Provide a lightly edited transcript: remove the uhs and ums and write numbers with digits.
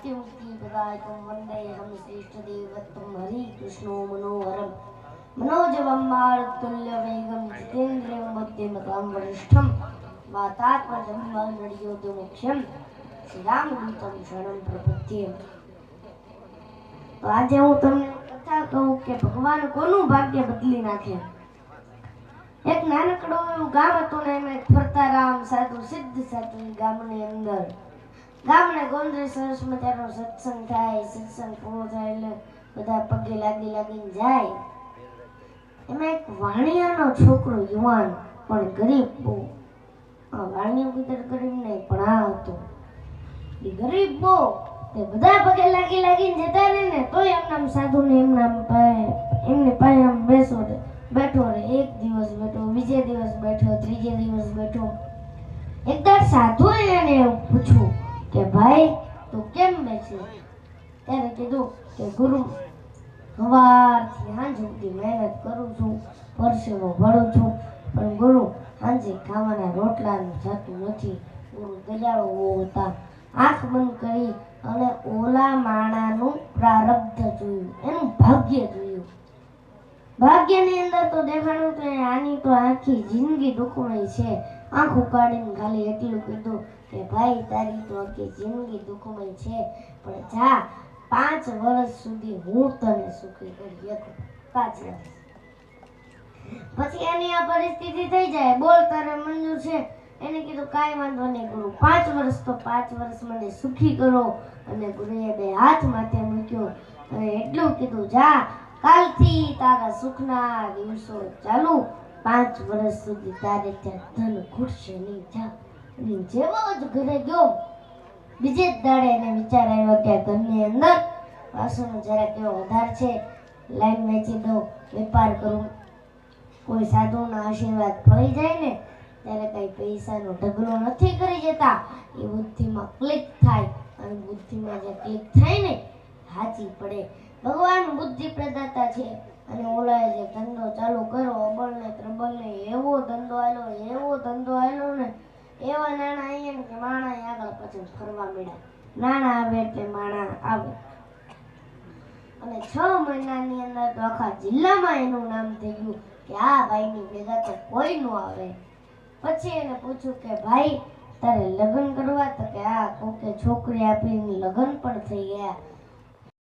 भक्तिमुक्तिप्रदायकं वन्देऽहं श्रेष्ठदेवत्वं हरिकृष्णो मनोहरं मनोजवं मारुततुल्यवेगं जितेन्द्रियं बुद्धिमतां वरिष्ठं वातात्मजं वानरयोधमुख्यं श्रीरामदूतं शरणं प्रपद्ये। तो आज हूँ तमने कथा कहूँ कि भगवान कोनु भाग्य बदली नाखे। एक नानकड़ो एवं गाम हतुं ने एमां फरता राम साधु सिद्ध साधु गामनी अंदर गामने गोंदरी सरस मजानो सत्संग थाय। सत्संग पूरो थाय એટલે બધા પગે લાગી લાગીને જાય। એમાં એક વાણિયાનો છોકરો યુવાન પણ ગરીબ બહુ। વાણિયો કીધર ગરીબ નહીં પણ આ હતો એ ગરીબ બહુ। તે બધા પગે લાગી લાગીને જતા રહે ને તોય એમનામ સાધુને એમની પાસે આમ બેઠો રહે। એક દિવસ બેઠો, બીજે દિવસ બેઠો, ત્રીજે દિવસ બેઠો। એકવાર સાધુએ એને પૂછ્યું કે ભાઈ તું કેમ બેસે? ત્યારે કીધું કે ગુરુ સવારથી સાંજ સુધી મહેનત કરું છું, પરસેવો ભળું છું, પણ ગુરુ સાંજે ખાવાના રોટલાનું થતું નથી। ગુરુ દયાળુ હતા। આંખ બંધ કરી અને ઓલા માણાનું પ્રારબ્ધ જોયું, એનું ભાગ્ય જોયું। ભાગ્યની અંદર તો દેખાણું કે આની તો આખી જિંદગી દુઃખમય છે। આંખ ઉકાળીને ખાલી એટલું કીધું કે ભાઈ તારી તો આખી જિંદગી દુઃખમય છે, પણ જા 5 વર્ષ સુધી હું તને સુખી કરી શકું। 5 વર્ષ પછી એની આ પરિસ્થિતિ થઈ જાય। બોલ તારે મંજૂર છે? એને કીધું કાંઈ વાંધો નહીં ગુરુ, 5 વર્ષ તો 5 વર્ષ મને સુખી કરો। અને ગુરુએ 2 હાથ માથે મૂક્યો અને એટલું કીધું જા કાલથી તારા સુખના દિવસો ચાલુ, 5 વર્ષ સુધી તારે ત્યાં ધન ખૂટશે નહીં, જા। અને જેવો જ ઘરે ગયો બીજે જ દાડે એને વિચાર આવ્યો કે ઘરની અંદર વાસણો જરા કેવો વધારે છે, લાઈન વેચી દઉં, વેપાર કરું। કોઈ સાધુના આશીર્વાદ ફળી જાય ને ત્યારે કઈ પૈસાનો ઢગલો નથી કરી જતા, એ બુદ્ધિમાં ક્લિક થાય અને બુદ્ધિમાં જે ક્લિક થાય ને હાચી પડે। ભગવાન બુદ્ધિ પ્રદાતા છે અને ઓલાએ જે ધંધો ચાલુ કર્યો અબળને ત્રબળને એવો ધંધો આલ્યો ને એવા નાણાં અહીંયા ને કે માણા આગળ પાછળ ફરવા મળ્યા। નાણાં આવે એટલે માણા આવે અને 6 મહિનાની અંદર તો આખા જિલ્લામાં એનું નામ થઈ ગયું કે આ ભાઈની ભેગા તો કોઈ ન આવે। પછી એને પૂછ્યું કે ભાઈ તારે લગ્ન કરવા? તો કે આ કોકે છોકરી આપીને લગ્ન પણ થઈ ગયા।